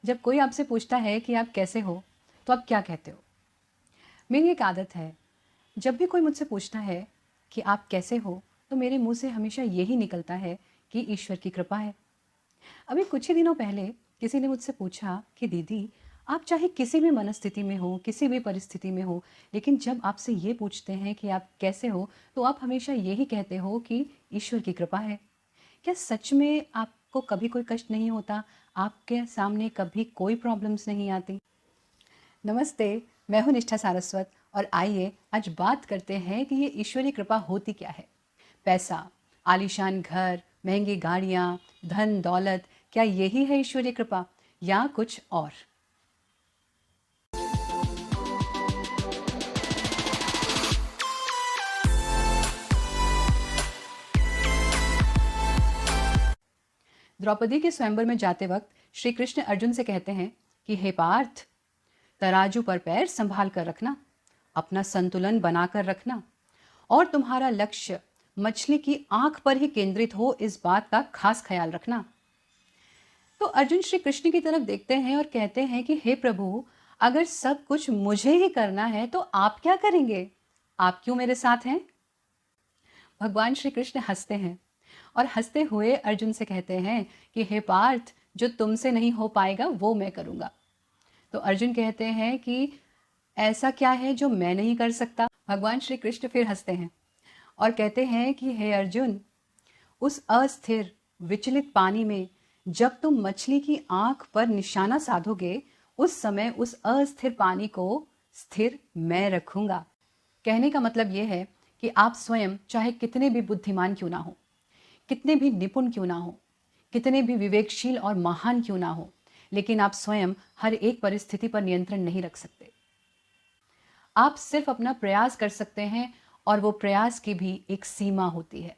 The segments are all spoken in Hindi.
जब कोई आपसे पूछता है कि आप कैसे हो, तो आप क्या कहते हो? मेरी एक आदत है, जब भी कोई मुझसे पूछता है कि आप कैसे हो, तो मेरे मुँह से हमेशा यही निकलता है कि ईश्वर की कृपा है। अभी कुछ ही दिनों पहले किसी ने मुझसे पूछा कि दीदी, आप चाहे किसी भी मनस्थिति में हो, किसी भी परिस्थिति में हो, लेकिन जब आपसे ये पूछते हैं कि आप कैसे हो, तो आप हमेशा यही कहते हो कि ईश्वर की कृपा है। क्या सच में आपको कभी कोई कष्ट नहीं होता? आपके सामने कभी कोई प्रॉब्लम्स नहीं आती? नमस्ते, मैं हूँ निष्ठा सारस्वत और आइए आज बात करते हैं कि ये ईश्वरीय कृपा होती क्या है। पैसा, आलीशान घर, महंगी गाड़ियाँ, धन दौलत, क्या यही है ईश्वरीय कृपा या कुछ और? द्रौपदी के स्वयंवर में जाते वक्त श्री कृष्ण अर्जुन से कहते हैं कि हे पार्थ, तराजू पर पैर संभाल कर रखना, अपना संतुलन बनाकर रखना और तुम्हारा लक्ष्य मछली की आंख पर ही केंद्रित हो, इस बात का खास ख्याल रखना। तो अर्जुन श्री कृष्ण की तरफ देखते हैं और कहते हैं कि हे प्रभु, अगर सब कुछ मुझे ही करना है तो आप क्या करेंगे? आप क्यों मेरे साथ हैं? भगवान श्री कृष्ण हंसते हैं और हंसते हुए अर्जुन से कहते हैं कि हे पार्थ, जो तुमसे नहीं हो पाएगा वो मैं करूँगा। तो अर्जुन कहते हैं कि ऐसा क्या है जो मैं नहीं कर सकता? भगवान श्री कृष्ण फिर हंसते हैं और कहते हैं कि हे अर्जुन, उस अस्थिर विचलित पानी में जब तुम मछली की आंख पर निशाना साधोगे, उस समय उस अस्थिर पानी को स्थिर मैं रखूंगा। कहने का मतलब यह है कि आप स्वयं चाहे कितने भी बुद्धिमान क्यों ना हो, कितने भी निपुण क्यों ना हो, कितने भी विवेकशील और महान क्यों ना हो, लेकिन आप स्वयं हर एक परिस्थिति पर नियंत्रण नहीं रख सकते। आप सिर्फ अपना प्रयास कर सकते हैं और वो प्रयास की भी एक सीमा होती है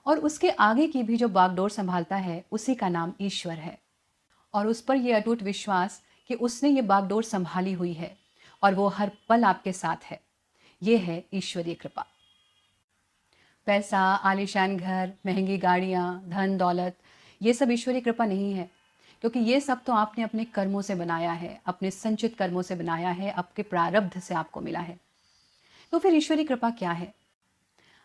और उसके आगे की भी जो बागडोर संभालता है उसी का नाम ईश्वर है और उस पर यह अटूट विश्वास कि उसने ये बागडोर संभाली हुई है और वो हर पल आपके साथ है। ये है ईश्वरीय कृपा। पैसा, आलीशान घर, महंगी गाड़ियाँ, धन दौलत, ये सब ईश्वरीय कृपा नहीं है, क्योंकि ये सब तो आपने अपने कर्मों से बनाया है, अपने संचित कर्मों से बनाया है, आपके प्रारब्ध से आपको मिला है। तो फिर ईश्वरीय कृपा क्या है?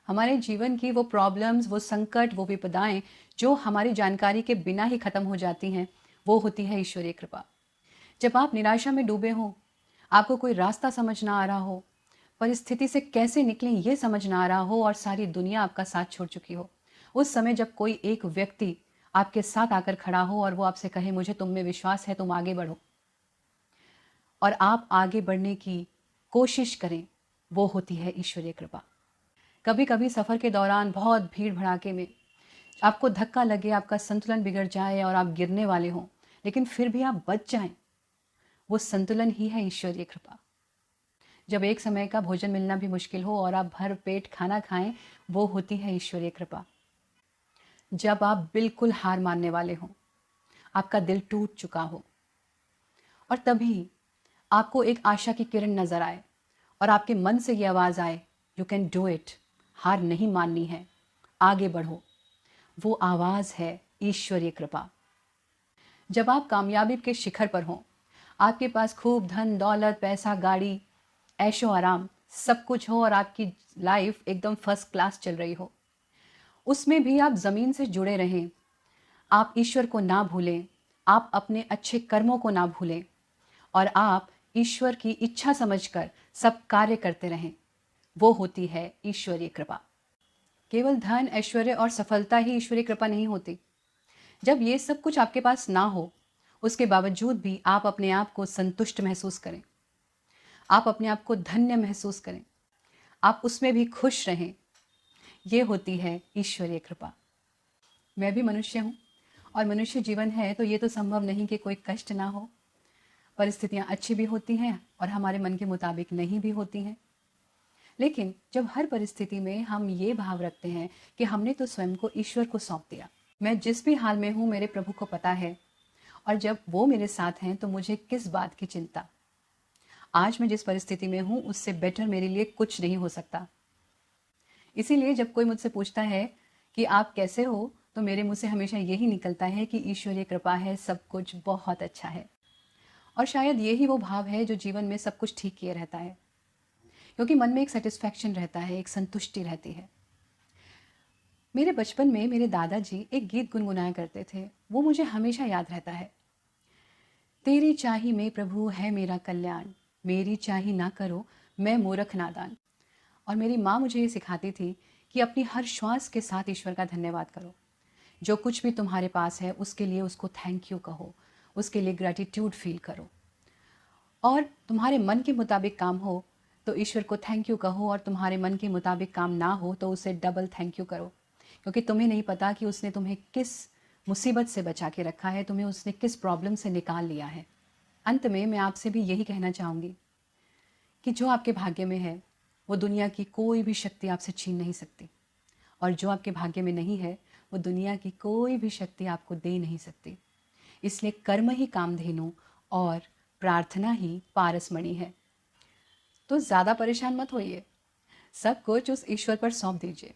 हमारे जीवन की वो प्रॉब्लम्स, वो संकट, वो विपदाएं जो हमारी जानकारी के बिना ही खत्म हो जाती हैं, वो होती है ईश्वरीय कृपा। जब आप निराशा में डूबे हो, आपको कोई रास्ता समझ ना आ रहा हो, परिस्थिति से कैसे निकलें ये समझ ना आ रहा हो और सारी दुनिया आपका साथ छोड़ चुकी हो, उस समय जब कोई एक व्यक्ति आपके साथ आकर खड़ा हो और वो आपसे कहे मुझे तुम में विश्वास है, तुम आगे बढ़ो, और आप आगे बढ़ने की कोशिश करें, वो होती है ईश्वरीय कृपा। कभी कभी सफ़र के दौरान बहुत भीड़ भड़ाके में आपको धक्का लगे, आपका संतुलन बिगड़ जाए और आप गिरने वाले हों, लेकिन फिर भी आप बच जाएं, वो संतुलन ही है ईश्वरीय कृपा। जब एक समय का भोजन मिलना भी मुश्किल हो और आप भर पेट खाना खाएं, वो होती है ईश्वरीय कृपा। जब आप बिल्कुल हार मानने वाले हों, आपका दिल टूट चुका हो और तभी आपको एक आशा की किरण नजर आए और आपके मन से ये आवाज़ आए, यू कैन डू इट, हार नहीं माननी है, आगे बढ़ो, वो आवाज़ है ईश्वरीय कृपा। जब आप कामयाबी के शिखर पर हों, आपके पास खूब धन दौलत, पैसा, गाड़ी, ऐशो आराम सब कुछ हो और आपकी लाइफ एकदम फर्स्ट क्लास चल रही हो, उसमें भी आप ज़मीन से जुड़े रहें, आप ईश्वर को ना भूलें, आप अपने अच्छे कर्मों को ना भूलें और आप ईश्वर की इच्छा समझकर सब कार्य करते रहें, वो होती है ईश्वरीय कृपा। केवल धन, ऐश्वर्य और सफलता ही ईश्वरीय कृपा नहीं होती। जब ये सब कुछ आपके पास ना हो, उसके बावजूद भी आप अपने आप को संतुष्ट महसूस करें, आप अपने आप को धन्य महसूस करें, आप उसमें भी खुश रहें, ये होती है ईश्वरीय कृपा। मैं भी मनुष्य हूँ और मनुष्य जीवन है तो ये तो संभव नहीं कि कोई कष्ट ना हो। परिस्थितियाँ अच्छी भी होती हैं और हमारे मन के मुताबिक नहीं भी होती हैं, लेकिन जब हर परिस्थिति में हम ये भाव रखते हैं कि हमने तो स्वयं को ईश्वर को सौंप दिया, मैं जिस भी हाल में हूँ मेरे प्रभु को पता है और जब वो मेरे साथ हैं तो मुझे किस बात की चिंता। आज मैं जिस परिस्थिति में हूँ उससे बेटर मेरे लिए कुछ नहीं हो सकता। इसीलिए जब कोई मुझसे पूछता है कि आप कैसे हो, तो तो मेरे मुंह से हमेशा यही निकलता है कि ईश्वरीय कृपा है, सब कुछ बहुत अच्छा है। और शायद यही वो भाव है जो जीवन में सब कुछ ठीक किए रहता है, क्योंकि मन में एक सेटिस्फैक्शन रहता है, एक संतुष्टि रहती है। मेरे बचपन में मेरे दादाजी एक गीत गुनगुनाया करते थे, वो मुझे हमेशा याद रहता है। तेरी चाही में प्रभु है मेरा कल्याण, मेरी चाही ना करो मैं मूर्ख नादान। और मेरी माँ मुझे ये सिखाती थी कि अपनी हर श्वास के साथ ईश्वर का धन्यवाद करो। जो कुछ भी तुम्हारे पास है उसके लिए उसको थैंक यू कहो, उसके लिए ग्रैटिट्यूड फील करो। और तुम्हारे मन के मुताबिक काम हो तो ईश्वर को थैंक यू कहो, और तुम्हारे मन के मुताबिक काम ना हो तो उसे डबल थैंक यू करो, क्योंकि तुम्हें नहीं पता कि उसने तुम्हें किस मुसीबत से बचा के रखा है, तुम्हें उसने किस प्रॉब्लम से निकाल लिया है। अंत में मैं आपसे भी यही कहना चाहूँगी कि जो आपके भाग्य में है वो दुनिया की कोई भी शक्ति आपसे छीन नहीं सकती, और जो आपके भाग्य में नहीं है वो दुनिया की कोई भी शक्ति आपको दे नहीं सकती। इसलिए कर्म ही कामधेनु और प्रार्थना ही पारसमणि है। तो ज़्यादा परेशान मत होइए, सब कुछ उस ईश्वर पर सौंप दीजिए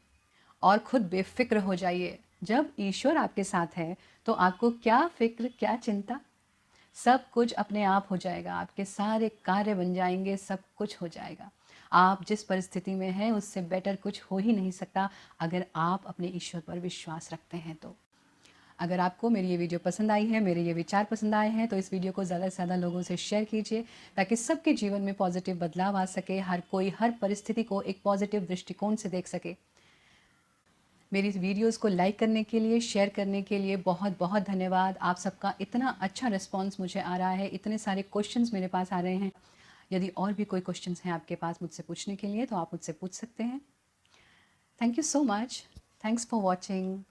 और खुद बेफिक्र हो जाइए। जब ईश्वर आपके साथ है तो आपको क्या फिक्र, क्या चिंता, सब कुछ अपने आप हो जाएगा, आपके सारे कार्य बन जाएंगे, सब कुछ हो जाएगा। आप जिस परिस्थिति में हैं उससे बेटर कुछ हो ही नहीं सकता अगर आप अपने ईश्वर पर विश्वास रखते हैं तो। अगर आपको मेरी ये वीडियो पसंद आई है, मेरे ये विचार पसंद आए हैं, तो इस वीडियो को ज़्यादा से ज़्यादा लोगों से शेयर कीजिए ताकि सबके जीवन में पॉजिटिव बदलाव आ सके, हर कोई हर परिस्थिति को एक पॉजिटिव दृष्टिकोण से देख सके। मेरी इस वीडियोज़ को लाइक करने के लिए, शेयर करने के लिए बहुत बहुत धन्यवाद। आप सबका इतना अच्छा रिस्पॉन्स मुझे आ रहा है, इतने सारे क्वेश्चंस मेरे पास आ रहे हैं। यदि और भी कोई क्वेश्चंस हैं आपके पास मुझसे पूछने के लिए तो आप मुझसे पूछ सकते हैं। Thank you so much. Thanks for watching.